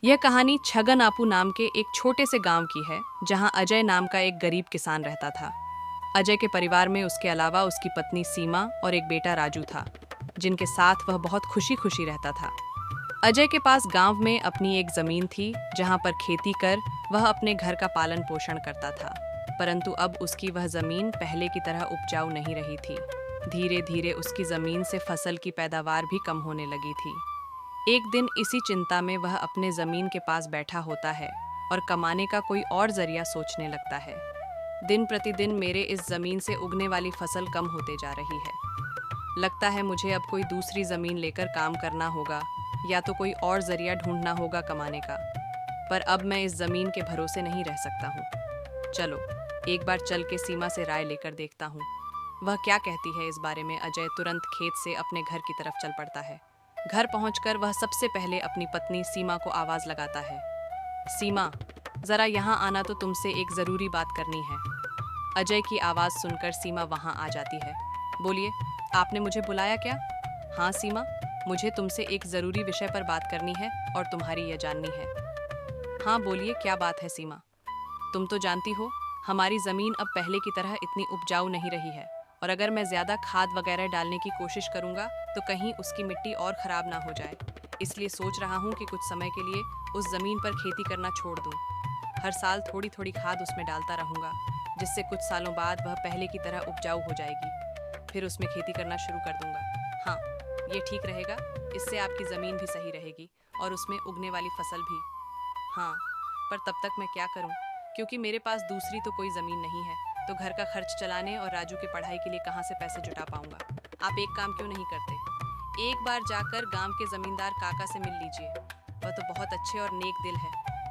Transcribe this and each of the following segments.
यह कहानी छगन आपू नाम के एक छोटे से गांव की है, जहां अजय नाम का एक गरीब किसान रहता था। अजय के परिवार में उसके अलावा उसकी पत्नी सीमा और एक बेटा राजू था, जिनके साथ वह बहुत खुशी खुशी रहता था। अजय के पास गांव में अपनी एक जमीन थी, जहां पर खेती कर वह अपने घर का पालन पोषण करता था। परंतु अब उसकी वह जमीन पहले की तरह उपजाऊ नहीं रही थी। धीरे धीरे उसकी जमीन से फसल की पैदावार भी कम होने लगी थी। एक दिन इसी चिंता में वह अपने जमीन के पास बैठा होता है और कमाने का कोई और जरिया सोचने लगता है। दिन प्रतिदिन मेरे इस जमीन से उगने वाली फसल कम होते जा रही है। लगता है मुझे अब कोई दूसरी जमीन लेकर काम करना होगा, या तो कोई और जरिया ढूंढना होगा कमाने का। पर अब मैं इस जमीन के भरोसे नहीं रह सकता हूँ। चलो एक बार चल के सीमा से राय लेकर देखता हूँ, वह क्या कहती है इस बारे में। अजय तुरंत खेत से अपने घर की तरफ चल पड़ता है। घर पहुंचकर वह सबसे पहले अपनी पत्नी सीमा को आवाज लगाता है। सीमा, जरा यहाँ आना, तो तुमसे एक जरूरी बात करनी है। अजय की आवाज सुनकर सीमा वहां आ जाती है। बोलिए, आपने मुझे बुलाया क्या? हाँ सीमा, मुझे तुमसे एक जरूरी विषय पर बात करनी है और तुम्हारी यह जाननी है। हाँ बोलिए, क्या बात है सीमा? तुम तो जानती हो, हमारी जमीन अब पहले की तरह इतनी उपजाऊ नहीं रही है, और अगर मैं ज्यादा खाद वगैरह डालने की कोशिश करूंगा तो कहीं उसकी मिट्टी और खराब ना हो जाए। इसलिए सोच रहा हूँ कि कुछ समय के लिए उस जमीन पर खेती करना छोड़ दूं। हर साल थोड़ी थोड़ी खाद उसमें डालता रहूंगा, जिससे कुछ सालों बाद वह पहले की तरह उपजाऊ हो जाएगी। फिर उसमें खेती करना शुरू कर दूंगा। हाँ, ये ठीक रहेगा। इससे आपकी जमीन भी सही रहेगी और उसमें उगने वाली फसल भी। हाँ, पर तब तक मैं क्या करूं, क्योंकि मेरे पास दूसरी तो कोई ज़मीन नहीं है, तो घर का खर्च चलाने और राजू की पढ़ाई के लिए कहाँ से पैसे जुटा पाऊंगा। आप एक काम क्यों नहीं करते, एक बार जाकर गांव के ज़मींदार काका से मिल लीजिए। वह तो बहुत अच्छे और नेक दिल है,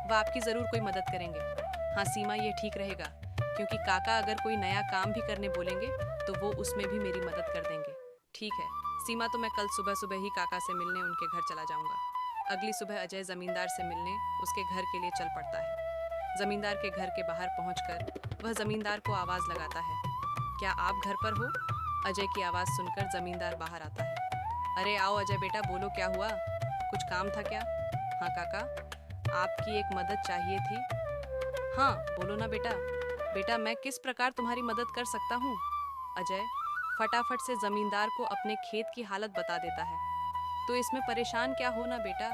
वह आपकी ज़रूर कोई मदद करेंगे। हाँ सीमा, ये ठीक रहेगा, क्योंकि काका अगर कोई नया काम भी करने बोलेंगे तो वो उसमें भी मेरी मदद कर देंगे। ठीक है सीमा, तो मैं कल सुबह सुबह ही काका से मिलने उनके घर चला जाऊंगा। अगली सुबह अजय जमींदार से मिलने उसके घर के लिए चल पड़ता है। जमींदार के घर के बाहर पहुंचकर वह जमींदार को आवाज लगाता है। क्या आप घर पर हो? अजय की आवाज सुनकर जमींदार बाहर आता है। अरे आओ अजय बेटा, बोलो क्या हुआ, कुछ काम था क्या? हाँ काका, आपकी एक मदद चाहिए थी। हाँ बोलो ना बेटा। बेटा, मैं किस प्रकार तुम्हारी मदद कर सकता हूँ? अजय फटाफट से जमींदार को अपने खेत की हालत बता देता है। तो इसमें परेशान क्या हो ना बेटा,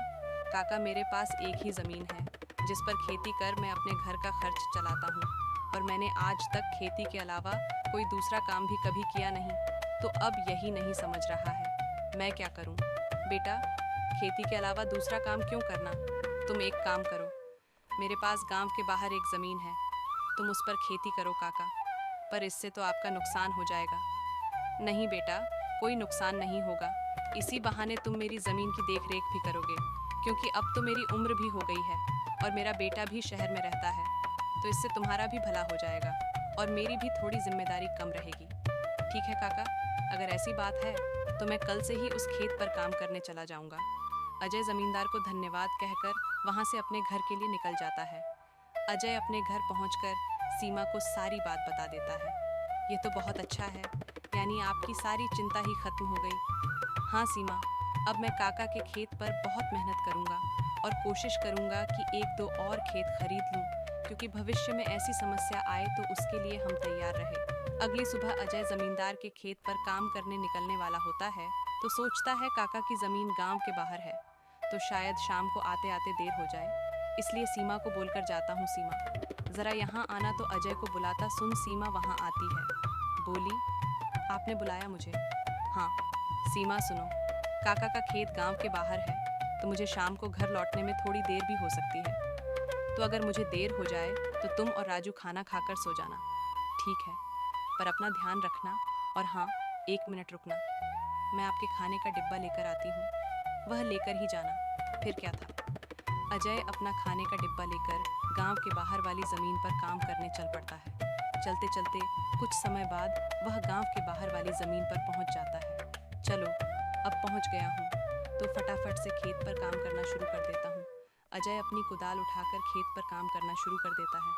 काका मेरे पास एक ही ज़मीन है जिस पर खेती कर मैं अपने घर का खर्च चलाता हूँ, और मैंने आज तक खेती के अलावा कोई दूसरा काम भी कभी किया नहीं। तो अब यही नहीं समझ रहा है मैं क्या करूँ। बेटा, खेती के अलावा दूसरा काम क्यों करना? तुम एक काम करो, मेरे पास गांव के बाहर एक ज़मीन है, तुम उस पर खेती करो काका। पर इससे तो आपका नुकसान हो जाएगा। नहीं बेटा, कोई नुकसान नहीं होगा। इसी बहाने तुम मेरी ज़मीन की देख रेख भी करोगे, क्योंकि अब तो मेरी उम्र भी हो गई है और मेरा बेटा भी शहर में रहता है। तो इससे तुम्हारा भी भला हो जाएगा और मेरी भी थोड़ी जिम्मेदारी कम रहेगी। ठीक है काका, अगर ऐसी बात है तो मैं कल से ही उस खेत पर काम करने चला जाऊंगा। अजय जमींदार को धन्यवाद कहकर वहां से अपने घर के लिए निकल जाता है। अजय अपने घर पहुंचकर सीमा को सारी बात बता देता है। ये तो बहुत अच्छा है, यानी आपकी सारी चिंता ही खत्म हो गई। हाँ सीमा, अब मैं काका के खेत पर बहुत मेहनत करूंगा और कोशिश करूंगा कि एक दो और खेत खरीद लूं, क्योंकि भविष्य में ऐसी समस्या आए तो उसके लिए हम तैयार रहे। अगली सुबह अजय जमींदार के खेत पर काम करने निकलने वाला होता है, तो सोचता है काका की जमीन गांव के बाहर है, तो शायद शाम को आते आते देर हो जाए। इसलिए सीमा को बोलकर जाता हूँ, सीमा जरा यहाँ आना। तो अजय को बुलाता सुन सीमा वहाँ आती है। बोली, आपने बुलाया मुझे? हाँ सीमा सुनो, काका का खेत गांव के बाहर है, तो मुझे शाम को घर लौटने में थोड़ी देर भी हो सकती है। तो अगर मुझे देर हो जाए तो तुम और राजू खाना खाकर सो जाना। ठीक है, पर अपना ध्यान रखना। और हाँ, एक मिनट रुकना, मैं आपके खाने का डिब्बा लेकर आती हूँ। वह लेकर ही जाना। फिर क्या था, अजय अपना खाने का डिब्बा लेकर गांव के बाहर वाली ज़मीन पर काम करने चल पड़ता है। चलते चलते कुछ समय बाद वह गांव के बाहर वाली ज़मीन पर पहुंच जाता है। चलो अब पहुंच गया हूँ, तो फटाफट से खेत पर काम करना शुरू कर देता हूँ। अजय अपनी कुदाल उठाकर खेत पर काम करना शुरू कर देता है।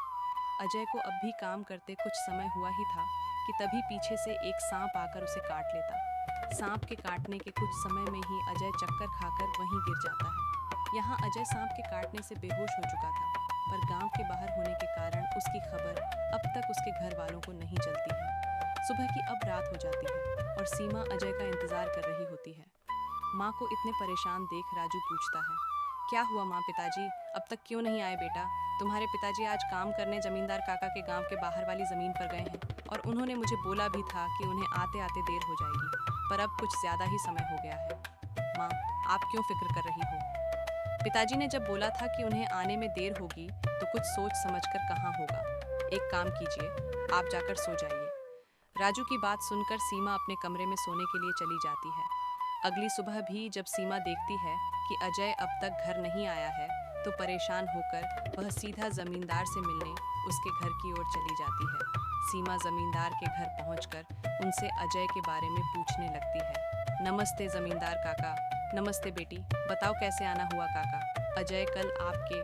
अजय को अब भी काम करते कुछ समय हुआ ही था कि तभी पीछे से एक सांप आकर उसे काट लेता। सांप के काटने के कुछ समय में ही अजय चक्कर खाकर वहीं गिर जाता है। यहाँ अजय सांप के काटने से बेहोश हो चुका था, पर गांव के बाहर होने के कारण उसकी खबर अब तक उसके घर वालों को नहीं चलती है। सुबह की अब रात हो जाती है और सीमा अजय का इंतजार कर रही होती है। माँ को इतने परेशान देख राजू पूछता है, क्या हुआ माँ? पिताजी अब तक क्यों नहीं आए बेटा? तुम्हारे पिताजी आज काम करने जमींदार काका के गांव के बाहर वाली जमीन पर गए हैं और उन्होंने मुझे बोला भी था कि उन्हें आते आते देर हो जाएगी, पर अब कुछ ज्यादा ही समय हो गया है। माँ, आप क्यों फिक्र कर रही हो? पिताजी ने जब बोला था कि उन्हें आने में देर होगी तो कुछ सोच समझकर कहाँ होगा। एक काम कीजिए, आप जाकर सो जाइए। राजू की बात सुनकर सीमा अपने कमरे में सोने के लिए चली जाती है। अगली सुबह भी जब सीमा देखती है कि अजय अब तक घर नहीं आया है तो परेशान होकर वह सीधा जमींदार से मिलने उसके घर की ओर चली जाती है। सीमा जमींदार के घर पहुंचकर उनसे अजय के बारे में पूछने लगती है। नमस्ते जमींदार काका। नमस्ते बेटी, बताओ कैसे आना हुआ काका? अजय कल आपके